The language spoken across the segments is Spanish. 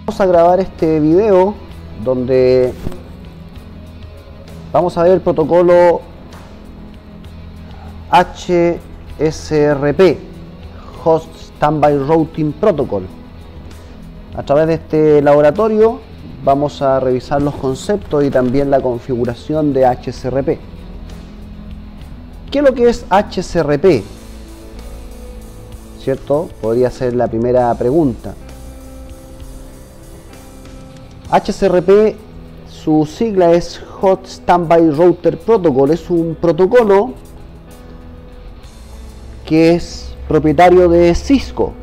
Vamos a grabar este video donde vamos a ver el protocolo HSRP, Host Standby Routing Protocol. A través de este laboratorio vamos a revisar los conceptos y también la configuración de HSRP. ¿Qué es lo que es HSRP? ¿Cierto? Podría ser la primera pregunta. HSRP, su sigla es Host Standby Router Protocol. Es un protocolo que es propietario de Cisco.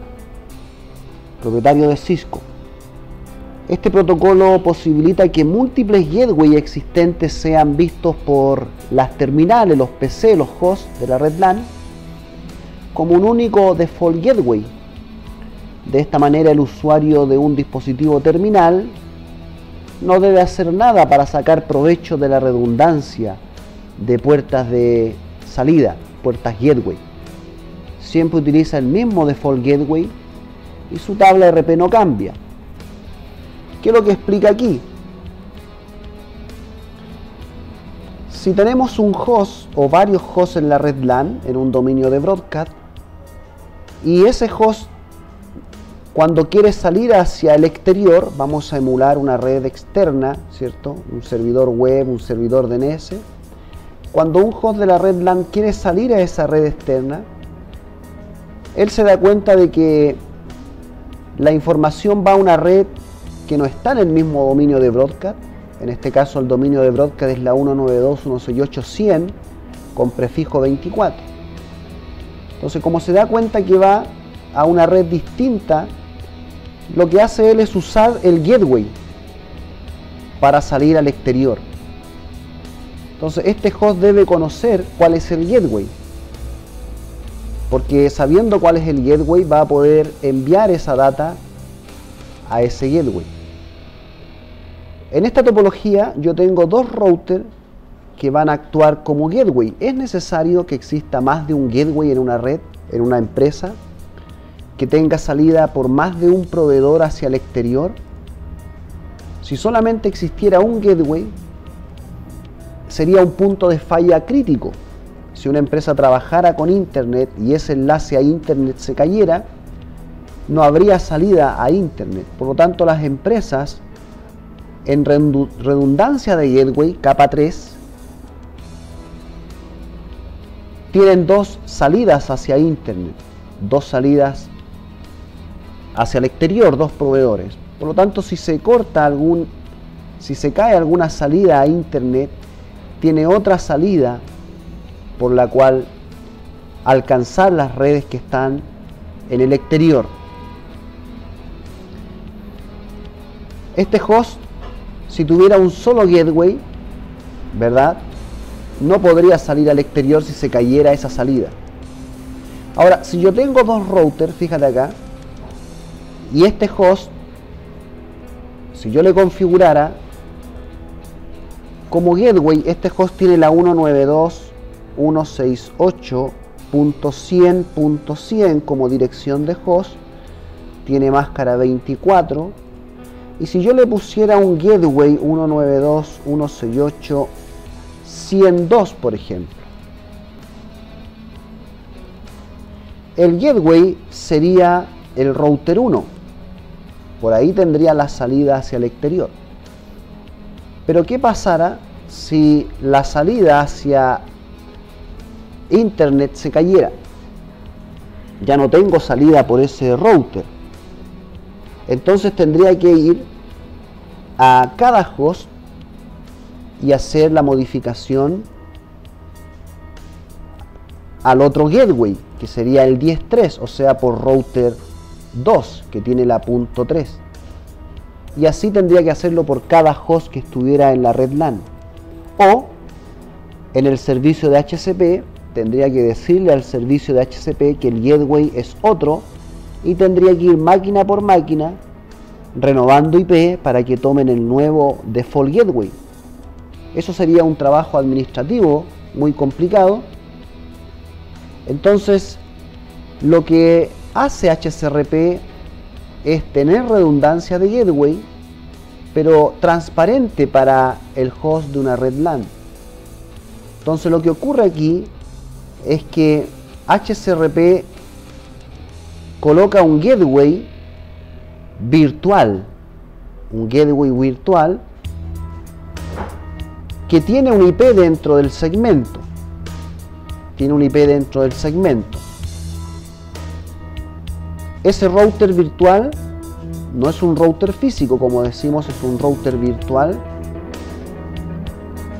Este protocolo posibilita que múltiples gateways existentes sean vistos por las terminales, los PC, los hosts de la red LAN como un único default gateway. De esta manera, el usuario de un dispositivo terminal no debe hacer nada para sacar provecho de la redundancia de puertas de salida, puertas gateway. Siempre utiliza el mismo default gateway y su tabla RP no cambia. ¿Qué es lo que explica aquí? Si tenemos un host o varios hosts en la red LAN, en un dominio de broadcast, y ese host, cuando quiere salir hacia el exterior, vamos a emular una red externa, ¿cierto? Un servidor web, un servidor DNS. Cuando un host de la red LAN quiere salir a esa red externa, él se da cuenta de que la información va a una red que no está en el mismo dominio de broadcast. En este caso el dominio de broadcast es la 192.168.100 con prefijo 24. Entonces, como se da cuenta que va a una red distinta, lo que hace él es usar el gateway para salir al exterior. Entonces, este host debe conocer cuál es el gateway, porque sabiendo cuál es el gateway va a poder enviar esa data a ese gateway. En esta topología yo tengo dos routers que van a actuar como gateway. ¿Es necesario que exista más de un gateway en una red, en una empresa, que tenga salida por más de un proveedor hacia el exterior? Si solamente existiera un gateway, sería un punto de falla crítico. Si una empresa trabajara con Internet y ese enlace a Internet se cayera, no habría salida a Internet. Por lo tanto, las empresas en redundancia de gateway, capa 3, tienen dos salidas hacia Internet, dos salidas hacia el exterior, dos proveedores. Por lo tanto, si se cae alguna salida a Internet, tiene otra salida por la cual alcanzar las redes que están en el exterior. Este host, si tuviera un solo gateway, ¿verdad?, no podría salir al exterior si se cayera esa salida. Ahora, si yo tengo dos routers, fíjate acá, y este host, si yo le configurara como gateway, este host tiene la 192.168.100.100 como dirección de host, tiene máscara 24, y si yo le pusiera un gateway 192.168.102, por ejemplo, el gateway sería el router 1, por ahí tendría la salida hacia el exterior. Pero ¿qué pasará si la salida hacia Internet se cayera? Ya no tengo salida por ese router. Entonces tendría que ir a cada host y hacer la modificación al otro gateway, que sería el 10.3, o sea, por router 2, que tiene la punto 3. Y así tendría que hacerlo por cada host que estuviera en la red LAN. O en el servicio de HCP, tendría que decirle al servicio de HCP que el gateway es otro, y tendría que ir máquina por máquina renovando IP para que tomen el nuevo default gateway. Eso sería un trabajo administrativo muy complicado. Entonces, lo que hace HSRP es tener redundancia de gateway, pero transparente para el host de una red LAN. Entonces lo que ocurre aquí es que HSRP coloca un gateway virtual, que tiene un IP dentro del segmento. Ese router virtual no es un router físico, como decimos, es un router virtual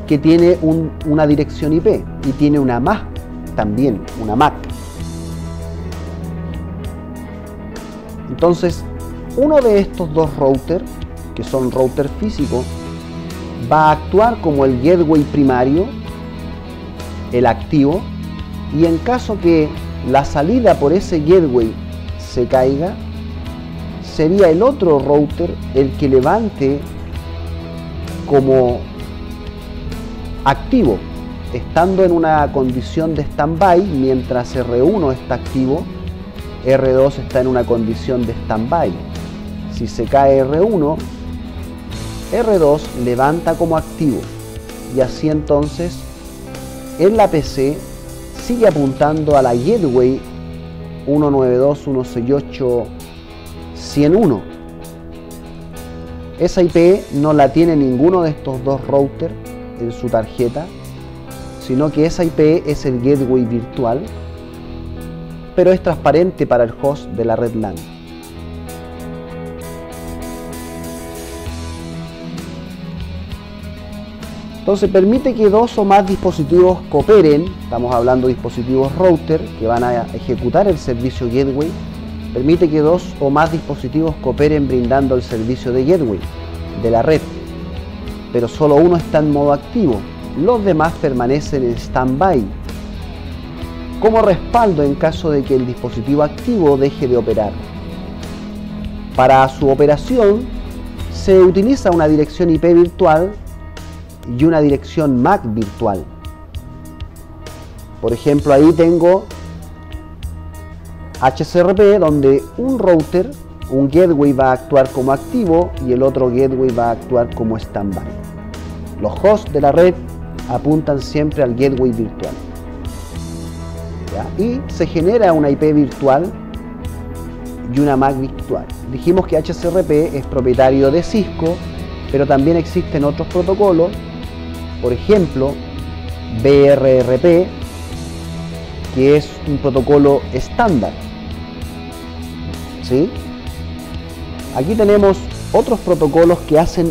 que tiene una dirección IP y tiene una MAC también, una MAC. Entonces, uno de estos dos routers, que son router físicos, va a actuar como el gateway primario, el activo, y en caso que la salida por ese gateway se caiga, sería el otro router el que levante como activo, estando en una condición de stand-by. Mientras R1 está activo, R2 está en una condición de stand-by. Si se cae R1, R2 levanta como activo, y así entonces en la PC sigue apuntando a la gateway 192.168.101. Esa IP no la tiene ninguno de estos dos routers en su tarjeta, sino que esa IP es el gateway virtual, pero es transparente para el host de la red LAN. Entonces permite que dos o más dispositivos cooperen. Estamos hablando de dispositivos router que van a ejecutar el servicio gateway. Permite que dos o más dispositivos cooperen brindando el servicio de gateway de la red, pero solo uno está en modo activo, los demás permanecen en stand-by como respaldo en caso de que el dispositivo activo deje de operar. Para su operación se utiliza una dirección IP virtual y una dirección MAC virtual. Por ejemplo, ahí tengo HSRP, donde un router, un gateway, va a actuar como activo y el otro gateway va a actuar como standby. Los hosts de la red apuntan siempre al gateway virtual, ¿ya? Y se genera una IP virtual y una MAC virtual. Dijimos que HSRP es propietario de Cisco, pero también existen otros protocolos, por ejemplo BRRP, que es un protocolo estándar, ¿sí? Aquí tenemos otros protocolos que hacen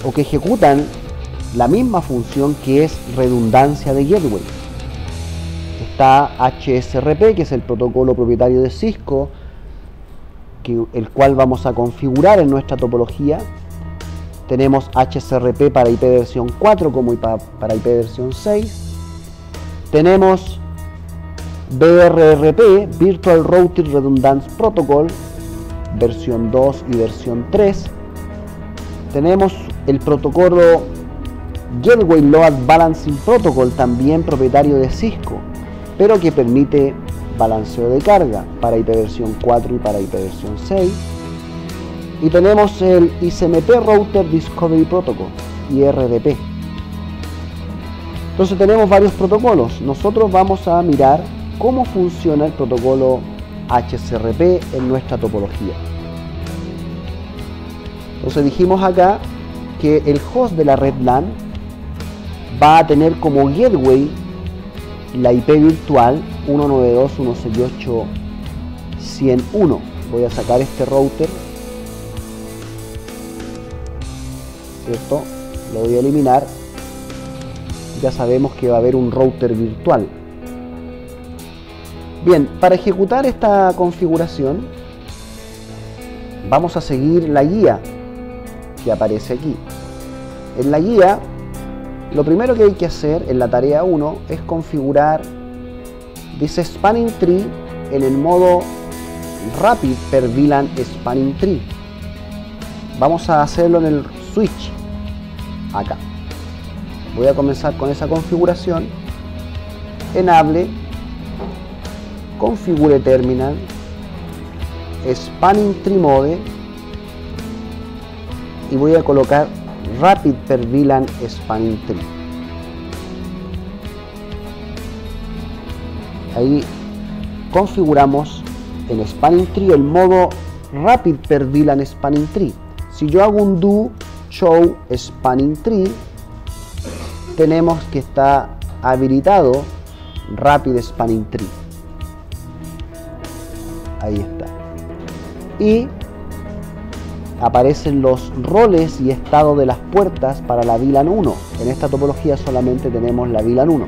o que ejecutan la misma función, que es redundancia de gateway. Está HSRP, que es el protocolo propietario de Cisco, el cual vamos a configurar en nuestra topología. Tenemos HSRP para IP versión 4 como para IP versión 6. Tenemos BRRP, Virtual Routing Redundance Protocol, versión 2 y versión 3. Tenemos el protocolo Gateway Load Balancing Protocol, también propietario de Cisco, pero que permite balanceo de carga para IP versión 4 y para IP versión 6. Y tenemos el ICMP Router Discovery Protocol, IRDP. Entonces tenemos varios protocolos. Nosotros vamos a mirar cómo funciona el protocolo HSRP en nuestra topología. Entonces dijimos acá que el host de la red LAN va a tener como gateway la IP virtual 192.168.101. Voy a sacar este router, ¿cierto? Lo voy a eliminar. Ya sabemos que va a haber un router virtual. Bien, para ejecutar esta configuración vamos a seguir la guía que aparece aquí. En la guía, lo primero que hay que hacer en la tarea 1 es configurar, dice Spanning Tree en el modo Rapid per VLAN Spanning Tree. Vamos a hacerlo en el switch, acá. Voy a comenzar con esa configuración. Enable, configure terminal, Spanning Tree Mode y voy a colocar Rapid per VLAN Spanning Tree. Ahí configuramos en Spanning Tree el modo Rapid per VLAN Spanning Tree. Si yo hago un do show Spanning Tree, tenemos que está habilitado Rapid Spanning Tree. Ahí está. Y aparecen los roles y estado de las puertas para la VLAN 1. En esta topología solamente tenemos la VLAN 1.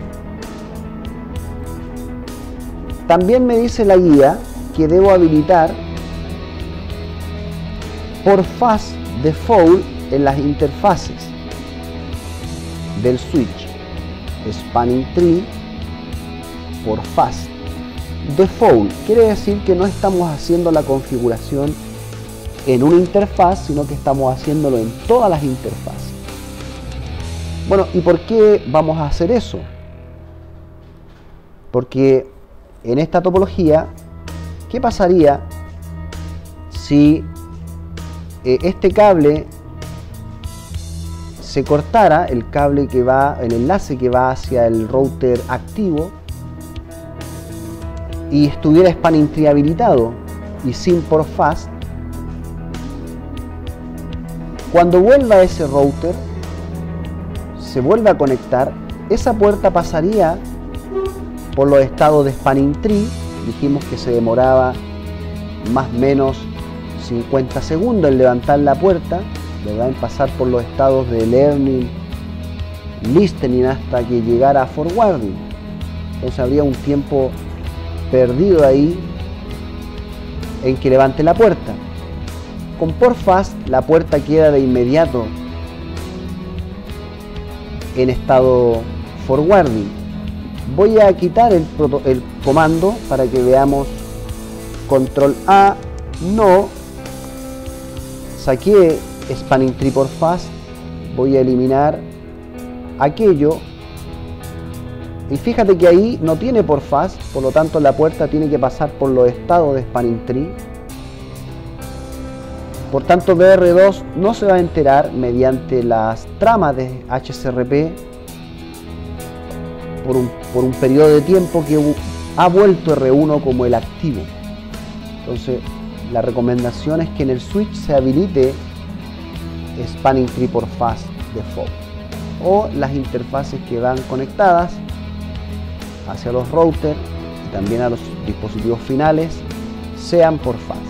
También me dice la guía que debo habilitar por fast default en las interfaces del switch Spanning Tree por fast default. Quiere decir que no estamos haciendo la configuración en una interfaz, sino que estamos haciéndolo en todas las interfaces. Bueno, ¿y por qué vamos a hacer eso? Porque en esta topología, ¿qué pasaría si este cable se cortara, el cable que va, el enlace que va hacia el router activo, y estuviera Spanning Tree habilitado y sin por fast? Cuando vuelva ese router, se vuelve a conectar, esa puerta pasaría por los estados de Spanning Tree. Dijimos que se demoraba más o menos 50 segundos en levantar la puerta, ¿verdad? En pasar por los estados de learning, listening, hasta que llegara a forwarding. Entonces habría un tiempo perdido ahí en que levante la puerta. Con por fast la puerta queda de inmediato en estado forwarding. Voy a quitar el comando para que veamos. Control A, no, saqué Spanning Tree por fast, voy a eliminar aquello, y fíjate que ahí no tiene por fast, por lo tanto la puerta tiene que pasar por los estados de Spanning Tree. Por tanto, BR2 no se va a enterar mediante las tramas de HCRP por un periodo de tiempo que ha vuelto R1 como el activo. Entonces, la recomendación es que en el switch se habilite Spanning Tree por fast default, o las interfaces que van conectadas hacia los routers y también a los dispositivos finales sean por fast.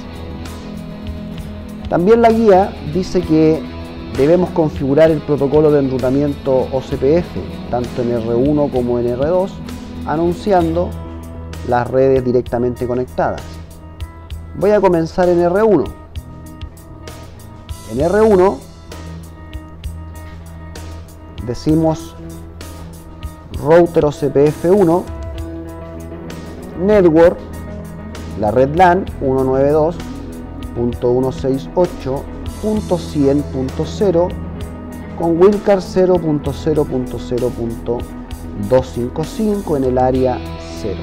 También la guía dice que debemos configurar el protocolo de enrutamiento OCPF tanto en R1 como en R2, anunciando las redes directamente conectadas. Voy a comenzar en R1. En R1 decimos router OCPF1, network, la red LAN 192.168.100.0 con Wildcard 0.0.0.255 en el área 0.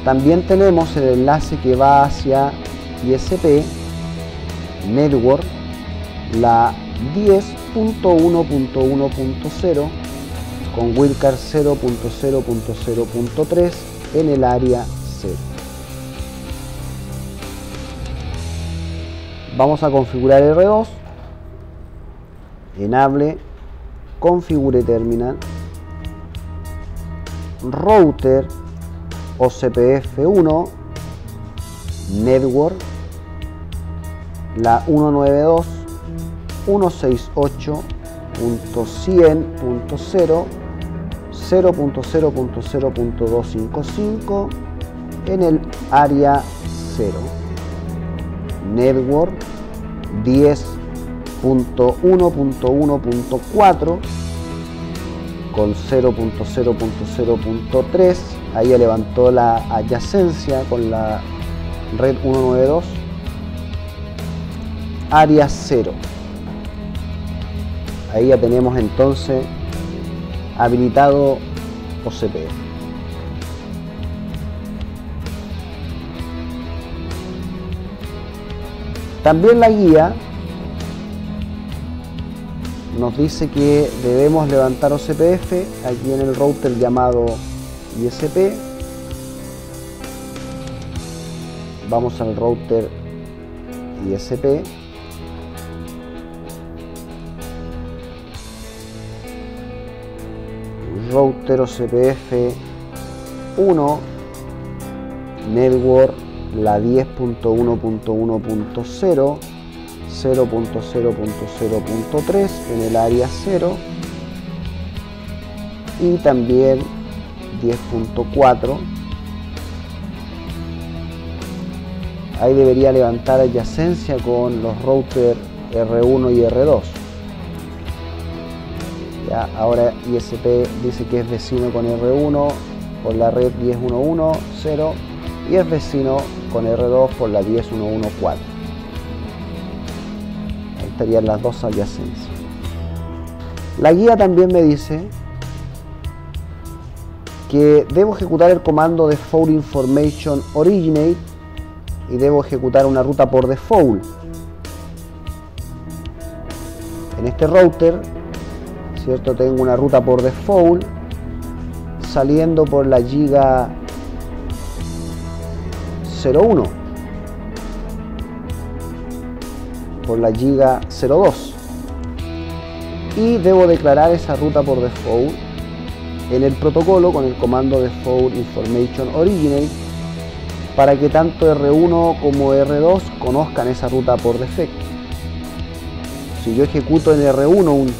También tenemos el enlace que va hacia ISP Network, la 10.1.1.0 con Wildcard 0.0.0.3 en el área 0. Vamos a configurar R2, enable, configure terminal, router OCPF1, network, la 192.168.100.0 0.0.0.255 en el área 0. Network 10.1.1.4 con 0.0.0.3. Ahí ya levantó la adyacencia con la red 192. Área 0. Ahí ya tenemos entonces habilitado OCPF. También la guía nos dice que debemos levantar OCPF aquí en el router llamado ISP. Vamos al router ISP. Router OCPF 1, network la 10.1.1.0, 0.0.0.3 en el área 0 y también 10.4. Ahí debería levantar adyacencia con los routers R1 y R2. Ya, ahora ISP dice que es vecino con R1 por la red 10.1.1.0 y es vecino con R2 por la 10.1.1.4. Ahí estarían las dos adyacencias. La guía también me dice que debo ejecutar el comando default information originate y debo ejecutar una ruta por default. En este router, ¿cierto? Tengo una ruta por default saliendo por la giga 01, por la giga 02, y debo declarar esa ruta por default en el protocolo con el comando default information originate para que tanto R1 como R2 conozcan esa ruta por defecto. Si yo ejecuto en R1 un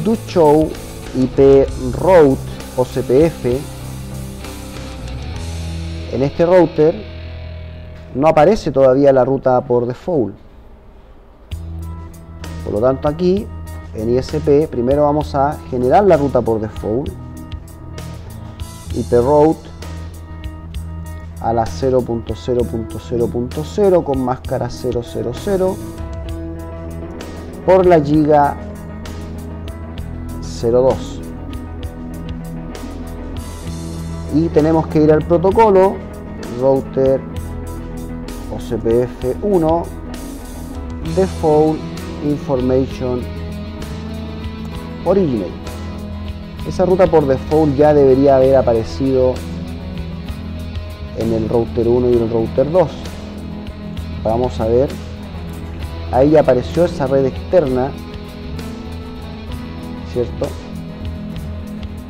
do show IP route OCPF, en este router no aparece todavía la ruta por default. Por lo tanto, aquí en ISP primero vamos a generar la ruta por default, IP route a la 0.0.0.0 con máscara 000 por la giga 02. Y tenemos que ir al protocolo router OCPF 1 default information originate. Esa ruta por default ya debería haber aparecido en el router 1 y el router 2. Vamos a ver, ahí ya apareció esa red externa, ¿cierto?,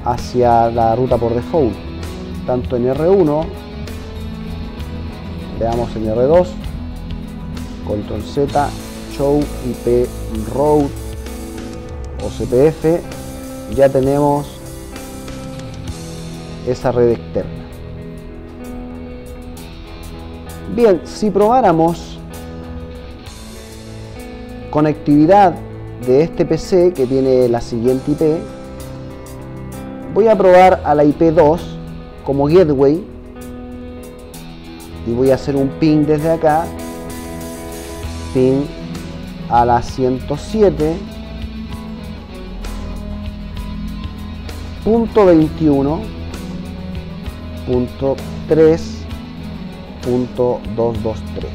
hacia la ruta por default, tanto en R1, veamos en R2, control Z, show IP route OCPF, ya tenemos esa red externa. Bien, si probáramos conectividad de este PC que tiene la siguiente IP, voy a probar a la IP2 como gateway y voy a hacer un ping desde acá, ping a la 107.21.3.223.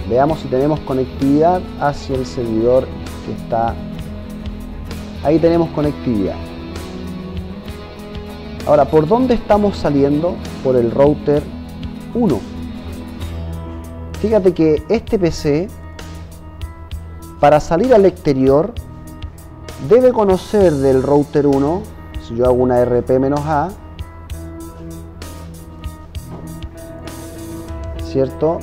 Veamos si tenemos conectividad hacia el servidor que está ahí. Tenemos conectividad. Ahora, ¿por dónde estamos saliendo? Por el router 1. Fíjate que este PC, para salir al exterior, debe conocer del router 1. Si yo hago una RP-A, ¿cierto?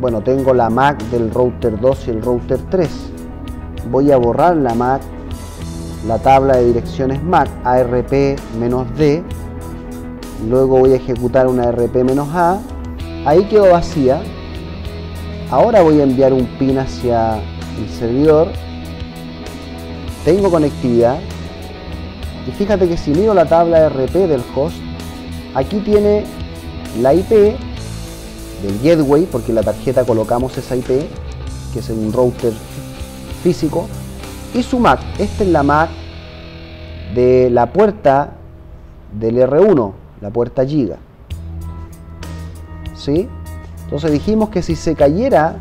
Bueno, tengo la MAC del router 2 y el router 3. Voy a borrar la MAC, la tabla de direcciones MAC, ARP-D. Luego voy a ejecutar una RP-A. Ahí quedó vacía. Ahora voy a enviar un pin hacia el servidor. Tengo conectividad. Y fíjate que si miro la tabla RP del host, aquí tiene la IP del gateway, porque en la tarjeta colocamos esa IP, que es un router físico, y su MAC. Esta es la MAC de la puerta del R1, la puerta giga, ¿sí? Entonces dijimos que si se cayera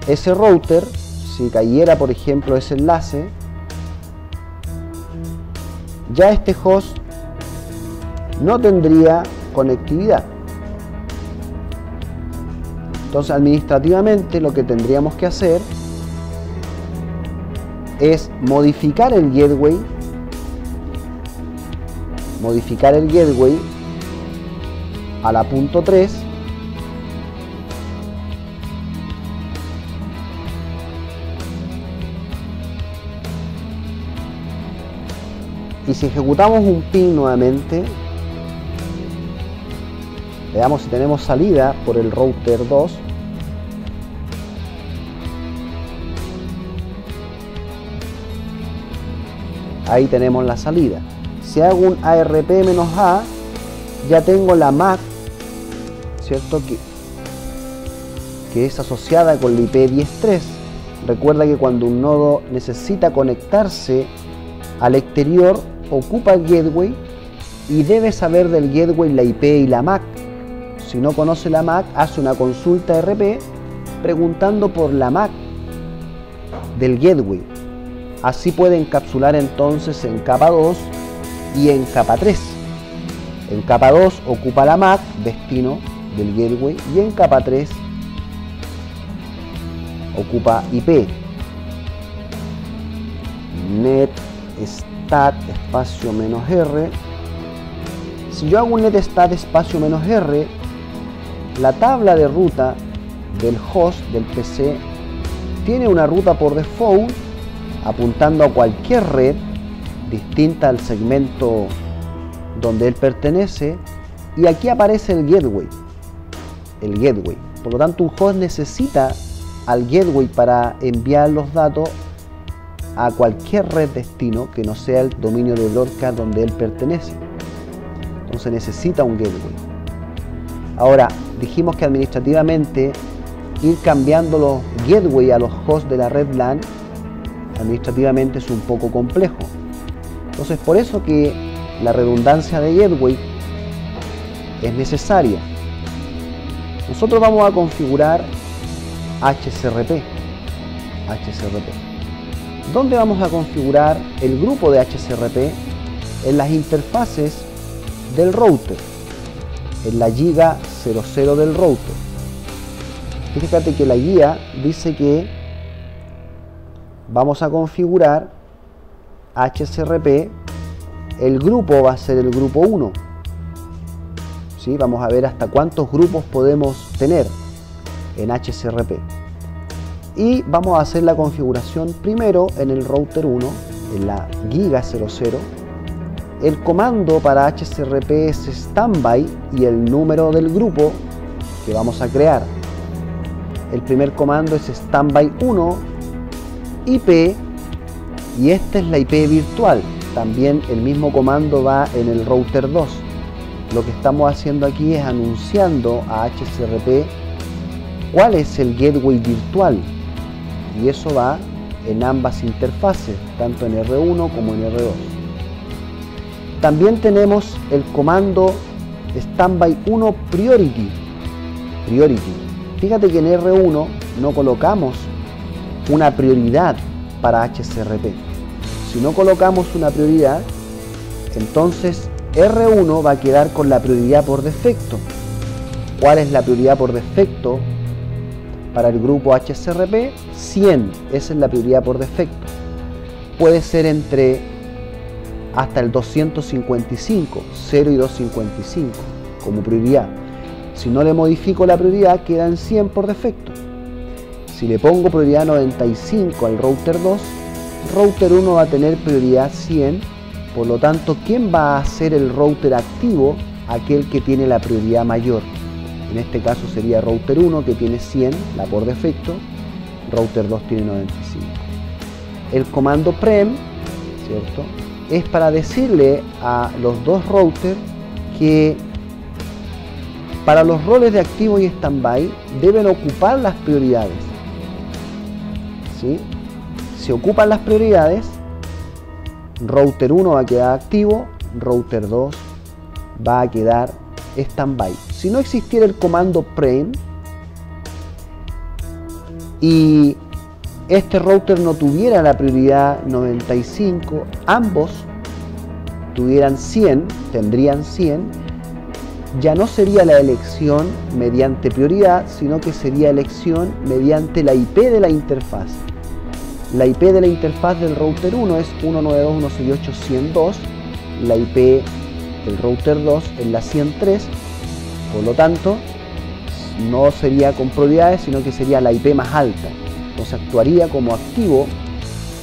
ese router, si cayera por ejemplo ese enlace, ya este host no tendría conectividad. Entonces administrativamente lo que tendríamos que hacer es modificar el gateway a la punto 3 y si ejecutamos un ping nuevamente, veamos si tenemos salida por el router 2. Ahí tenemos la salida. Si hago un ARP-A, ya tengo la MAC, ¿cierto? Que es asociada con la IP 10.3. Recuerda que cuando un nodo necesita conectarse al exterior, ocupa el gateway y debe saber del gateway la IP y la MAC. Si no conoce la MAC, hace una consulta RP preguntando por la MAC del gateway. Así puede encapsular entonces en capa 2 y en capa 3. En capa 2 ocupa la MAC, destino del gateway, y en capa 3 ocupa IP. netstat espacio menos R. Si yo hago un netstat espacio menos R, la tabla de ruta del host del PC tiene una ruta por default apuntando a cualquier red distinta al segmento donde él pertenece, y aquí aparece el gateway. Por lo tanto, un host necesita al gateway para enviar los datos a cualquier red destino que no sea el dominio de broadcast donde él pertenece. Entonces necesita un gateway. Ahora, dijimos que administrativamente ir cambiando los gateway a los hosts de la red LAN administrativamente es un poco complejo. Entonces, por eso que la redundancia de gateway es necesaria. Nosotros vamos a configurar HCRP. ¿Dónde vamos a configurar el grupo de HCRP? En las interfaces del router, en la giga 00 del router. Fíjate que la guía dice que vamos a configurar HCRP, el grupo va a ser el grupo 1. ¿Sí? Vamos a ver hasta cuántos grupos podemos tener en HCRP. Y vamos a hacer la configuración primero en el router 1, en la giga 00. El comando para HCRP es standby y el número del grupo que vamos a crear. El primer comando es standby 1 IP y esta es la IP virtual. También el mismo comando va en el router 2. Lo que estamos haciendo aquí es anunciando a HCRP cuál es el gateway virtual, y eso va en ambas interfaces, tanto en R1 como en R2. También tenemos el comando standby 1 priority. Fíjate que en R1 no colocamos una prioridad para HCRP. Si no colocamos una prioridad, entonces R1 va a quedar con la prioridad por defecto. ¿Cuál es la prioridad por defecto para el grupo HCRP? 100, esa es la prioridad por defecto. Puede ser hasta el 255, 0 y 255 como prioridad. Si no le modifico la prioridad, queda en 100 por defecto. Si le pongo prioridad 95 al router 2, router 1 va a tener prioridad 100. Por lo tanto, ¿quién va a hacer el router activo? Aquel que tiene la prioridad mayor. En este caso sería router 1, que tiene 100, la por defecto. Router 2 tiene 95. El comando prem, ¿cierto?, es para decirle a los dos routers que para los roles de activo y standby deben ocupar las prioridades. ¿Sí? Si ocupan las prioridades, router 1 va a quedar activo, router 2 va a quedar standby. si no existiera el comando prem y este router no tuviera la prioridad 95, ambos tendrían 100, ya no sería la elección mediante prioridad, sino que sería elección mediante la IP de la interfaz. La IP de la interfaz del router 1 es 192.168.102, la IP del router 2 es la 103, por lo tanto no sería con prioridades, sino que sería la IP más alta. Entonces actuaría como activo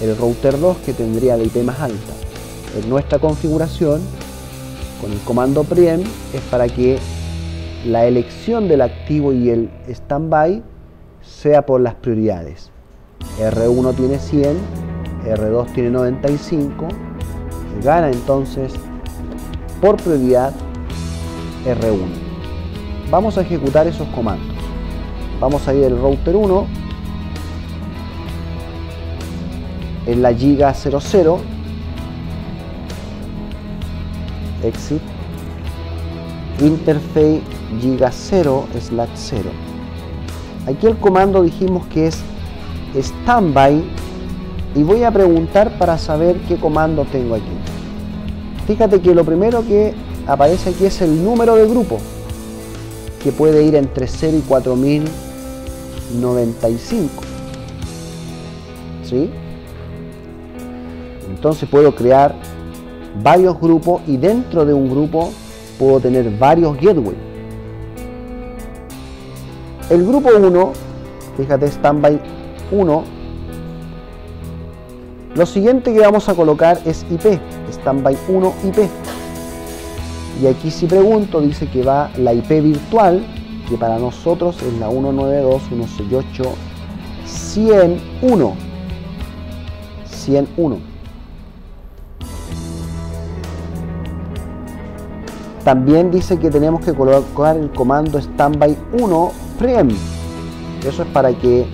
el router 2 que tendría la IP más alta. En nuestra configuración, con el comando prem, es para que la elección del activo y el standby sea por las prioridades. R1 tiene 100, R2 tiene 95, gana entonces por prioridad R1. Vamos a ejecutar esos comandos. Vamos a ir al router 1, en la giga 00, exit, interface giga 0/0. Aquí el comando dijimos que es standby y voy a preguntar para saber qué comando tengo aquí. Fíjate que lo primero que aparece aquí es el número de grupo, que puede ir entre 0 y 4095. ¿Sí? Entonces puedo crear varios grupos y dentro de un grupo puedo tener varios gateways. El grupo 1, fíjate, standby 1, lo siguiente que vamos a colocar es IP, standby 1 IP. Y aquí si pregunto, dice que va la IP virtual, que para nosotros es la 192.168.101. 101. También dice que tenemos que colocar el comando standby 1 prem. Eso es para que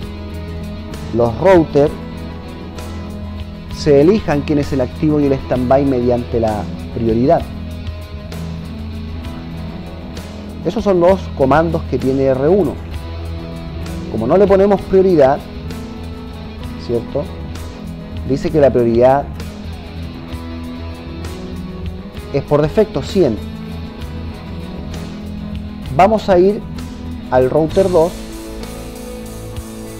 los routers se elijan quién es el activo y el standby mediante la prioridad. Esos son los comandos que tiene R1. Como no le ponemos prioridad, ¿cierto? Dice que la prioridad es por defecto 100. Vamos a ir al router 2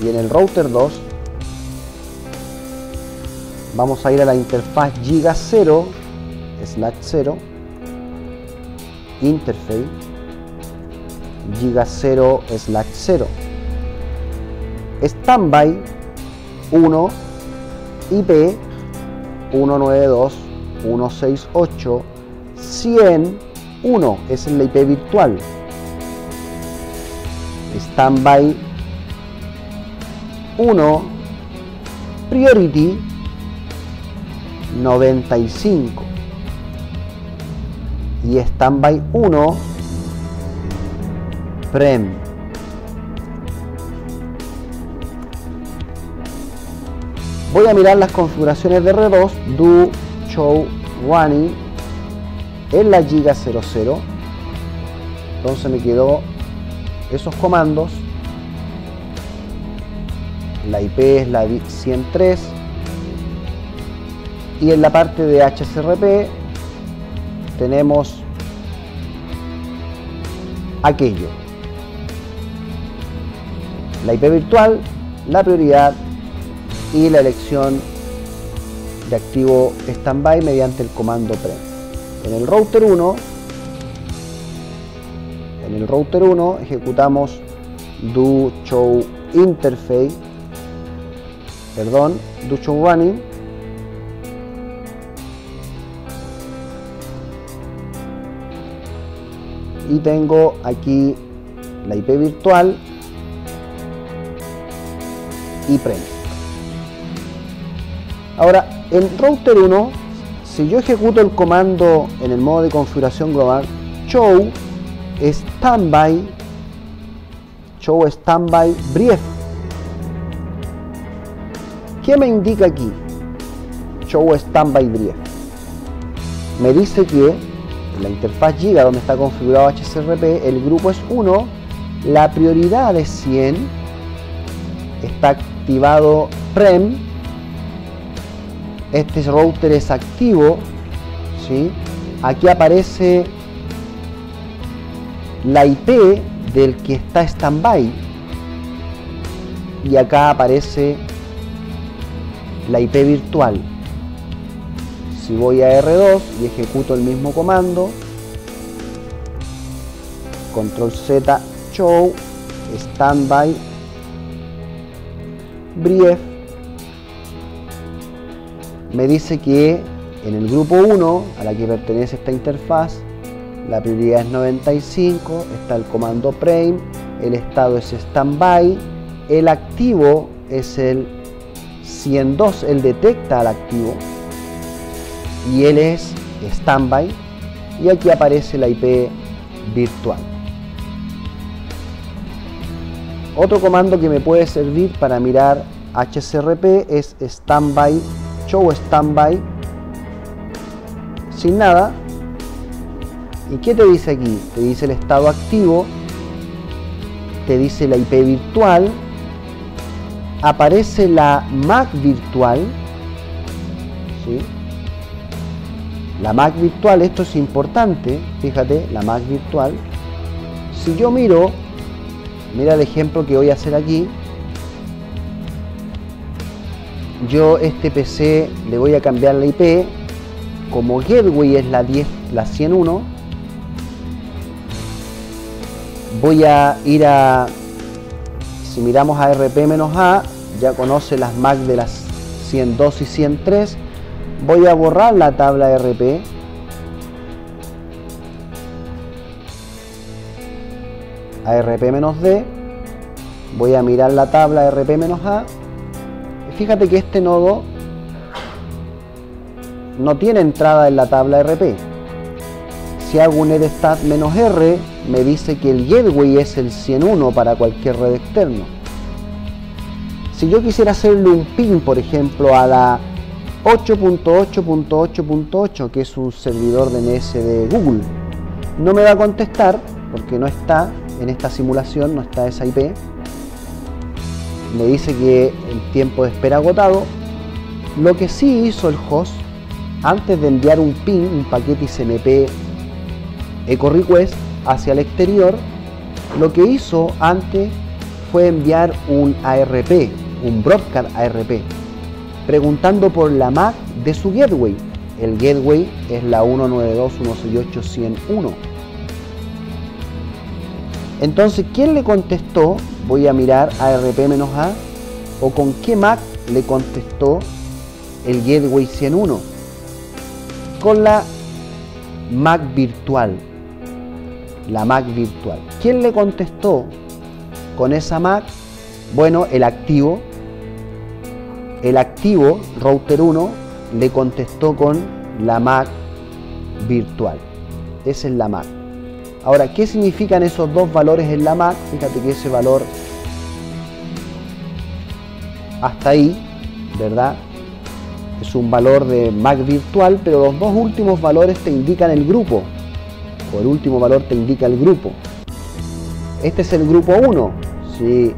y en el router 2 vamos a ir a la interfaz giga 0/0, interface giga 0/0, standby 1 IP 192.168.101, esa es la IP virtual. Standby 1 priority 95 y standby 1 prem. Voy a mirar las configuraciones de R2, do show running en la giga 00. Entonces me quedó esos comandos. La IP es la 103 y en la parte de HSRP tenemos aquello: la IP virtual, la prioridad y la elección de activo standby mediante el comando prem. En el router 1 ejecutamos do show interface, do show running, y tengo aquí la IP virtual y prem. Ahora, en router 1, si yo ejecuto el comando en el modo de configuración global show standby brief, ¿qué me indica aquí? Show standby brief me dice que en la interfaz Giga donde está configurado HCRP, el grupo es 1, la prioridad es 100, está activado PREM, este router es activo, ¿sí? Aquí aparece la IP del que está standby y acá aparece la IP virtual. Si voy a R2 y ejecuto el mismo comando, control Z, show, standby, brief, me dice que en el grupo 1 a la que pertenece esta interfaz, la prioridad es 95, está el comando prime, el estado es standby, el activo es el 102, él detecta al activo y él es standby, y aquí aparece la IP virtual. Otro comando que me puede servir para mirar HCRP es standby, show standby, sin nada. ¿Y qué te dice aquí? Te dice el estado activo, te dice la IP virtual, aparece la MAC virtual, ¿sí? La MAC virtual, esto es importante, fíjate, la MAC virtual. Si yo mira el ejemplo que voy a hacer aquí. Yo este PC le voy a cambiar la IP, como gateway es la 101, voy a ir a, si miramos a RP-A, ya conoce las MAC de las 102 y 103, voy a borrar la tabla RP, a RP-D, voy a mirar la tabla RP-A, y fíjate que este nodo no tiene entrada en la tabla RP. Si hago un edstat-R, me dice que el gateway es el 101 para cualquier red externo. Si yo quisiera hacerle un ping, por ejemplo, a la 8.8.8.8, que es un servidor DNS de Google, no me va a contestar porque no está en esta simulación, no está esa IP. Me dice que el tiempo de espera agotado. Lo que sí hizo el host, antes de enviar un ping, un paquete ICMP echo request hacia el exterior, lo que hizo antes fue enviar un ARP, un broadcast ARP, preguntando por la MAC de su gateway. El gateway es la 192.168.101. Entonces, ¿quién le contestó? Voy a mirar ARP-A, o con qué MAC le contestó el gateway 101. Con la MAC virtual. La MAC virtual. ¿Quién le contestó con esa MAC? Bueno, el activo. El activo, router 1, le contestó con la MAC virtual. Esa es la MAC. Ahora, ¿qué significan esos dos valores en la MAC? Fíjate que ese valor hasta ahí, ¿verdad? Es un valor de MAC virtual, pero los dos últimos valores te indican el grupo. O el último valor te indica el grupo. Este es el grupo 1. Si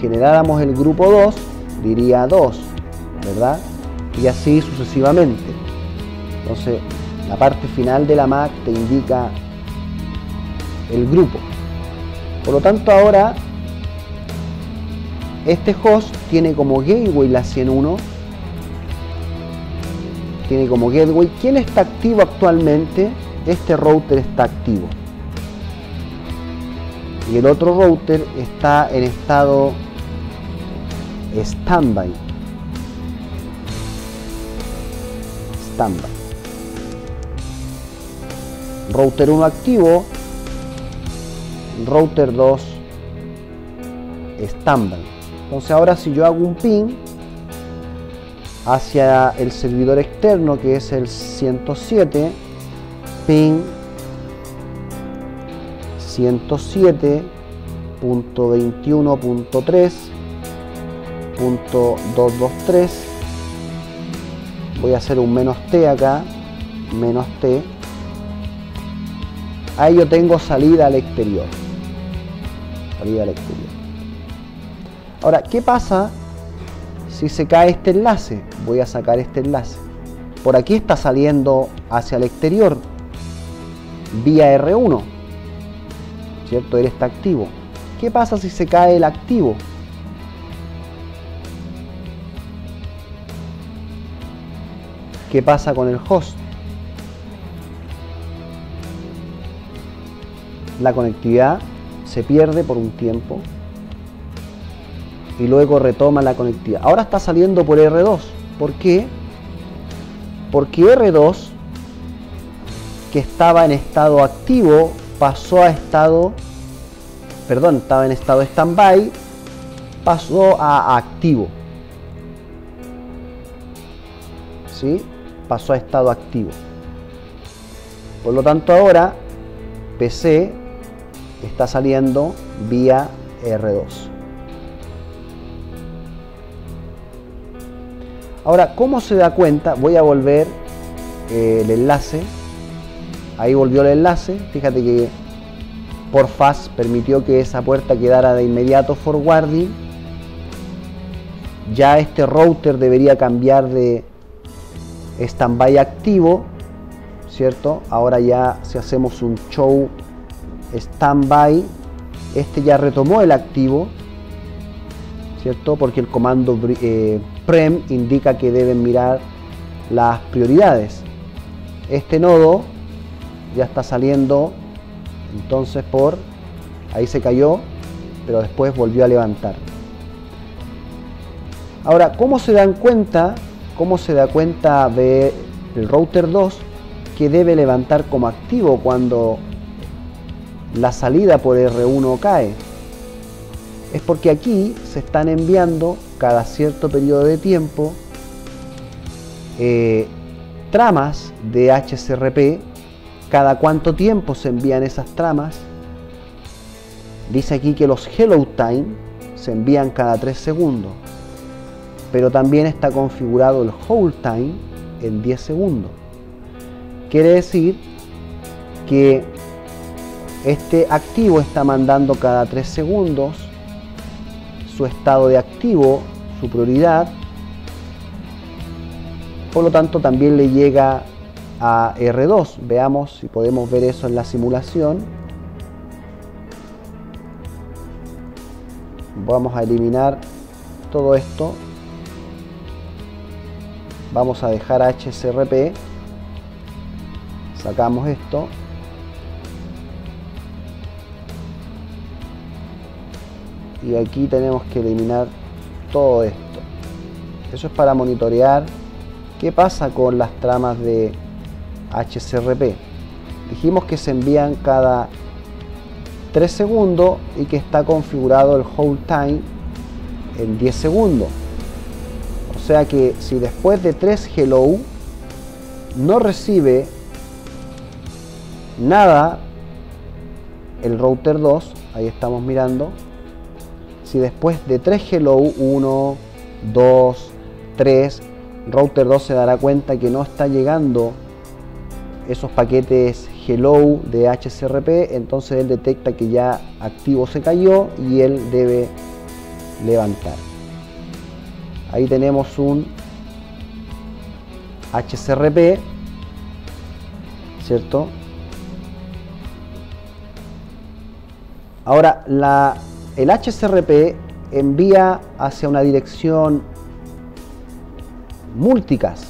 generáramos el grupo 2, diría 2, ¿verdad? Y así sucesivamente. Entonces, la parte final de la MAC te indica el grupo. Por lo tanto, ahora este host tiene como gateway la 101, tiene como gateway. ¿Quién está activo actualmente? Este router está activo y el otro router está en estado standby. Router 1 activo, router 2 standby. Entonces ahora si yo hago un ping hacia el servidor externo, que es el 107, ping 107.21.3.223, voy a hacer un -t acá, -t, ahí yo tengo salida al exterior. Salida al exterior. Ahora, ¿qué pasa si se cae este enlace? Voy a sacar este enlace. Por aquí está saliendo hacia el exterior vía R1, ¿cierto? Él está activo. ¿Qué pasa si se cae el activo? ¿Qué pasa con el host? La conectividad se pierde por un tiempo y luego retoma la conectividad. Ahora está saliendo por R2. ¿Por qué? Porque R2, que estaba en estado activo, pasó a estado, perdón, estaba en estado stand-by, pasó a activo. ¿Sí? Pasó a estado activo. Por lo tanto, ahora PC está saliendo vía R2. Ahora, ¿cómo se da cuenta? Voy a volver el enlace. Ahí volvió el enlace. Fíjate que por fast permitió que esa puerta quedara de inmediato forwarding. Ya este router debería cambiar de standby activo, ¿cierto? Ahora ya si hacemos un show standby, este ya retomó el activo, ¿cierto? Porque el comando prem indica que deben mirar las prioridades. Este nodo ya está saliendo, entonces ahí se cayó, pero después volvió a levantar. Ahora, ¿cómo se dan cuenta? ¿Cómo se da cuenta del router 2 que debe levantar como activo cuando la salida por R1 cae? Es porque aquí se están enviando cada cierto periodo de tiempo tramas de HCRP. Cada cuánto tiempo se envían esas tramas. Dice aquí que los hello time se envían cada 3 segundos. Pero también está configurado el hold time en 10 segundos. Quiere decir que este activo está mandando cada 3 segundos su estado de activo, su prioridad. Por lo tanto, también le llega a R2. Veamos si podemos ver eso en la simulación. Vamos a eliminar todo esto. Vamos a dejar HCRP, sacamos esto y aquí tenemos que eliminar todo esto. Eso es para monitorear qué pasa con las tramas de HCRP. Dijimos que se envían cada 3 segundos y que está configurado el hold time en 10 segundos. O sea que si después de 3 hello no recibe nada el router 2, ahí estamos mirando, si después de 3 hello, 1, 2, 3, router 2 se dará cuenta que no está llegando esos paquetes hello de HCRP, entonces él detecta que ya activo se cayó y él debe levantar. Ahí tenemos un HCRP, ¿cierto? Ahora, el HCRP envía hacia una dirección multicast.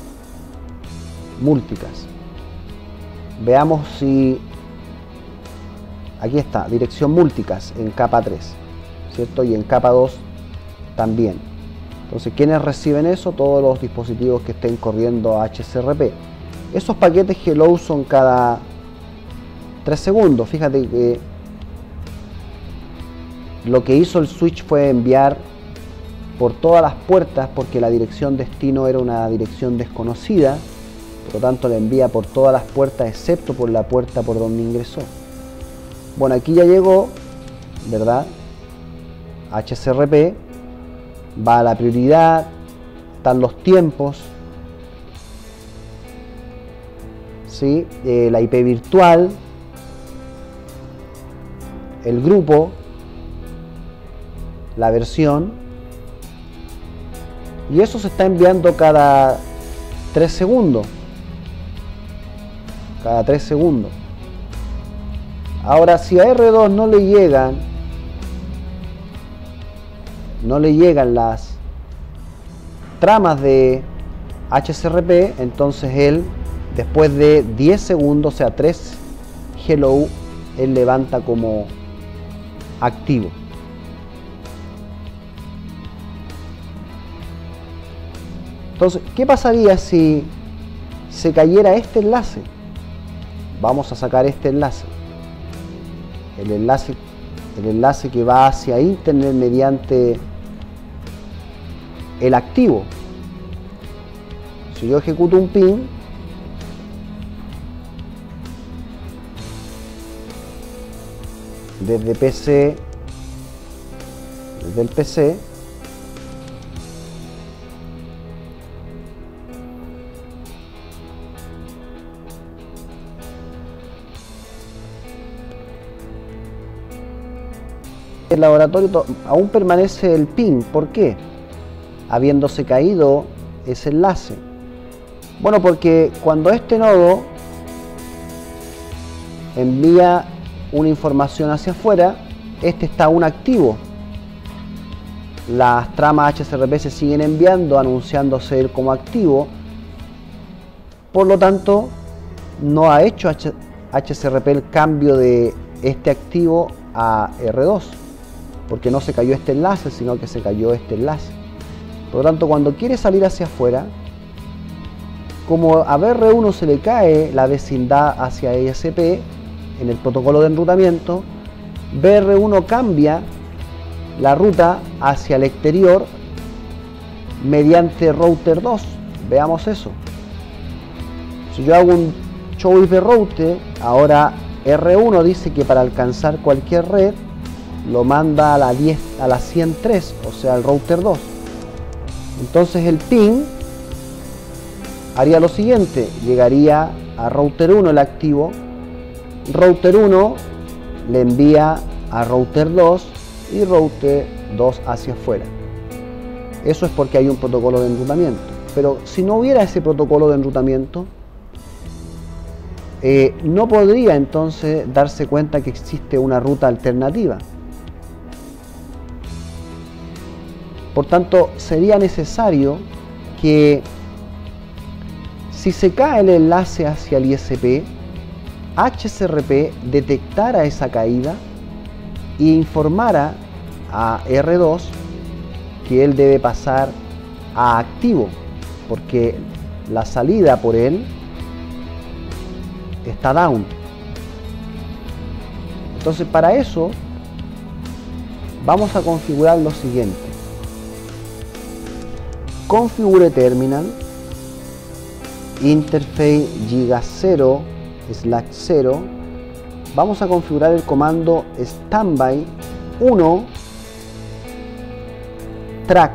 Veamos si... Aquí está, dirección multicast en capa 3, ¿cierto? Y en capa 2 también. Entonces, ¿quiénes reciben eso? Todos los dispositivos que estén corriendo HCRP. Esos paquetes hello son cada 3 segundos. Fíjate que lo que hizo el switch fue enviar por todas las puertas, porque la dirección destino era una dirección desconocida. Por lo tanto, le envía por todas las puertas excepto por la puerta por donde ingresó. Bueno, aquí ya llegó, ¿verdad? HCRP. Va a la prioridad, están los tiempos, ¿sí? La IP virtual, el grupo, la versión, y eso se está enviando cada 3 segundos. Cada 3 segundos. Ahora, si a R2 no le llegan las tramas de HSRP, entonces él, después de 10 segundos, o sea 3 hello, él levanta como activo. Entonces, ¿qué pasaría si se cayera este enlace? Vamos a sacar este enlace. El enlace que va hacia internet mediante el activo. Si yo ejecuto un ping, desde el PC, el laboratorio aún permanece el ping. ¿Por qué? Habiéndose caído ese enlace. Bueno, porque cuando este nodo envía una información hacia afuera, este está aún activo. Las tramas HSRP se siguen enviando, anunciándose él como activo. Por lo tanto, no ha hecho HSRP el cambio de este activo a R2, porque no se cayó este enlace, sino que se cayó este enlace. Por lo tanto, cuando quiere salir hacia afuera, como a BR1 se le cae la vecindad hacia ISP en el protocolo de enrutamiento, BR1 cambia la ruta hacia el exterior mediante router 2. Veamos eso. Si yo hago un show IP route, ahora R1 dice que para alcanzar cualquier red lo manda a la 103, o sea, al router 2. Entonces el ping haría lo siguiente: llegaría a router 1 el activo, router 1 le envía a router 2 y router 2 hacia afuera. Eso es porque hay un protocolo de enrutamiento. Pero si no hubiera ese protocolo de enrutamiento, no podría entonces darse cuenta que existe una ruta alternativa. Por tanto, sería necesario que, si se cae el enlace hacia el ISP, HSRP detectara esa caída e informara a R2 que él debe pasar a activo, porque la salida por él está down. Entonces, para eso vamos a configurar lo siguiente: configure terminal, interface giga 0/0. Vamos a configurar el comando standby 1 track.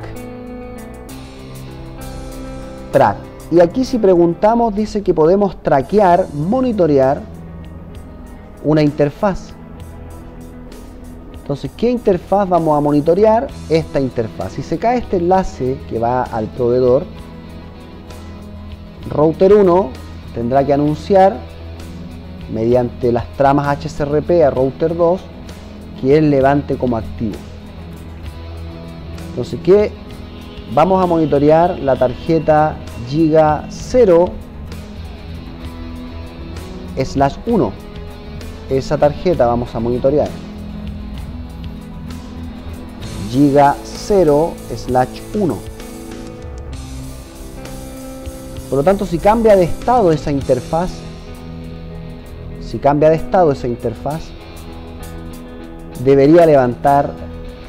Y aquí, si preguntamos, dice que podemos traquear, monitorear una interfaz. Entonces, ¿qué interfaz vamos a monitorear? Esta interfaz. Si se cae este enlace que va al proveedor, router 1 tendrá que anunciar mediante las tramas HSRP a router 2 que él levante como activo. Entonces, ¿qué? Vamos a monitorear la tarjeta giga 0/1. Esa tarjeta vamos a monitorear. Giga 0/1. Por lo tanto, si cambia de estado esa interfaz, debería levantar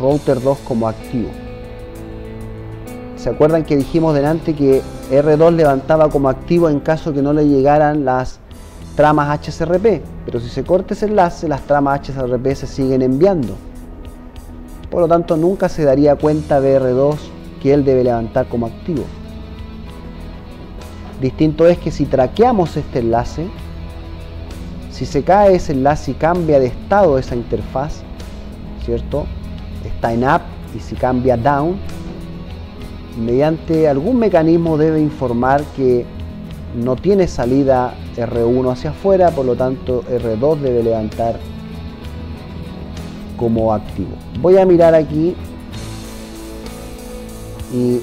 router 2 como activo. ¿Se acuerdan que dijimos delante que R2 levantaba como activo en caso que no le llegaran las tramas HSRP? Pero si se corta ese enlace, las tramas HSRP se siguen enviando. Por lo tanto, nunca se daría cuenta BR2 que él debe levantar como activo. Distinto es que si traqueamos este enlace, si se cae ese enlace y cambia de estado esa interfaz, ¿cierto? Está en up, y si cambia down, mediante algún mecanismo debe informar que no tiene salida R1 hacia afuera, por lo tanto R2 debe levantar como activo. Voy a mirar aquí y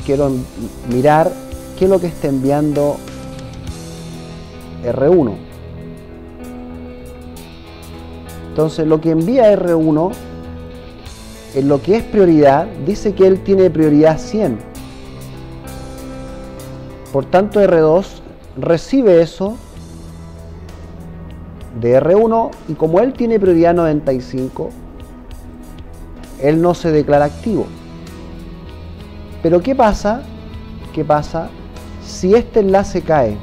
quiero mirar qué es lo que está enviando R1. Entonces lo que envía R1 en lo que es prioridad, dice que él tiene prioridad 100. Por tanto R2 recibe eso de R1 y como él tiene prioridad 95, él no se declara activo. Pero ¿qué pasa? ¿Qué pasa si este enlace cae?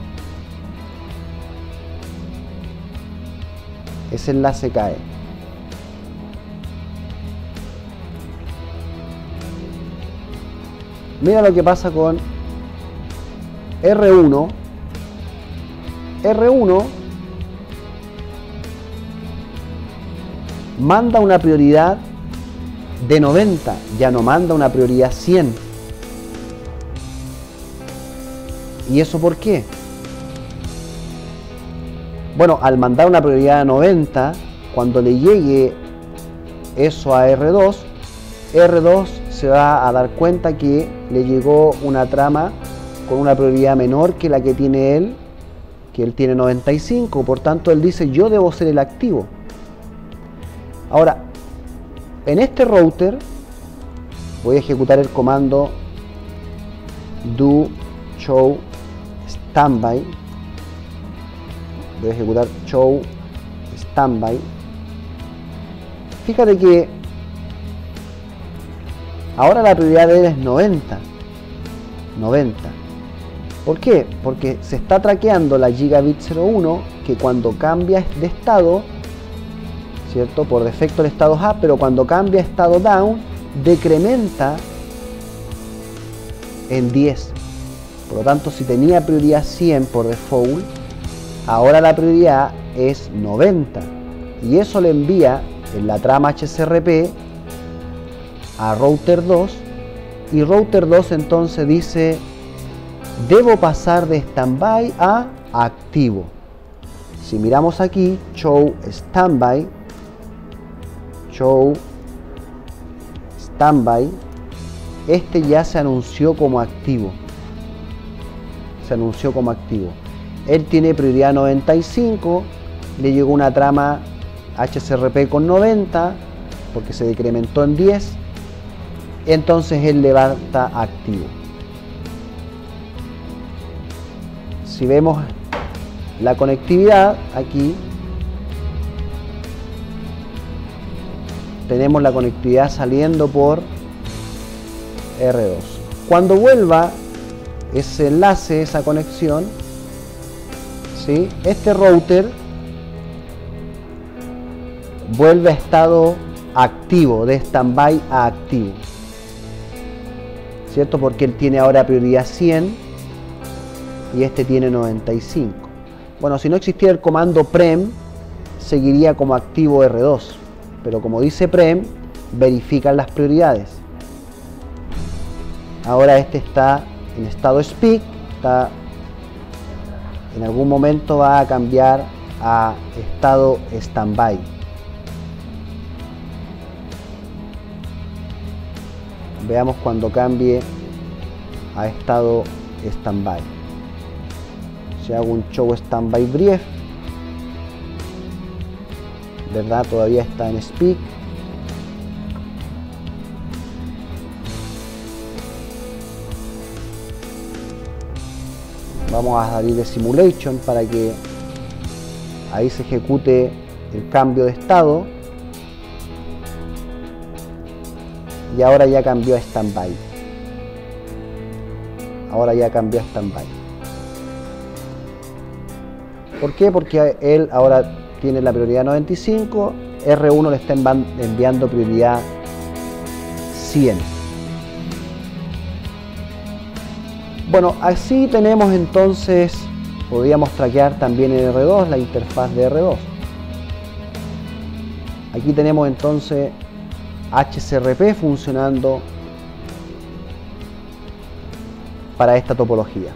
Ese enlace cae. Mira lo que pasa con R1. R1 manda una prioridad de 90, ya no manda una prioridad 100. ¿Y eso por qué? Bueno, al mandar una prioridad de 90, cuando le llegue eso a R2, R2 se va a dar cuenta que le llegó una trama con una prioridad menor que la que tiene él, que él tiene 95, por tanto él dice yo debo ser el activo. Ahora, en este router voy a ejecutar el comando do show standby. Voy a ejecutar show standby. Fíjate que ahora la prioridad de él es 90. ¿Por qué? Porque se está traqueando la gigabit 01 que cuando cambia de estado, ¿cierto? Por defecto el estado up, pero cuando cambia estado down, decrementa en 10. Por lo tanto, si tenía prioridad 100 por default, ahora la prioridad es 90. Y eso le envía en la trama HSRP a router 2. Y router 2 entonces dice, debo pasar de standby a activo. Si miramos aquí, show standby, este ya se anunció como activo. Él tiene prioridad 95, le llegó una trama HSRP con 90, porque se decrementó en 10, entonces él levanta activo. Si vemos la conectividad aquí, tenemos la conectividad saliendo por R2. Cuando vuelva ese enlace, esa conexión, ¿sí? Este router vuelve a estado activo, de standby a activo, ¿cierto? Porque él tiene ahora prioridad 100 y este tiene 95. Bueno, si no existiera el comando prem, seguiría como activo R2, pero como dice prem, verifican las prioridades. Ahora este está en estado speak, en algún momento va a cambiar a estado standby. Veamos cuando cambie a estado standby. Si hago un show standby brief, ¿verdad? Todavía está en speak. Vamos a salir de simulation para que ahí se ejecute el cambio de estado. Y ahora ya cambió a standby. ¿Por qué? Porque él ahora tiene la prioridad 95, R1 le está enviando prioridad 100. Bueno, así tenemos entonces, podríamos traquear también en R2 la interfaz de R2. Aquí tenemos entonces HCRP funcionando para esta topología.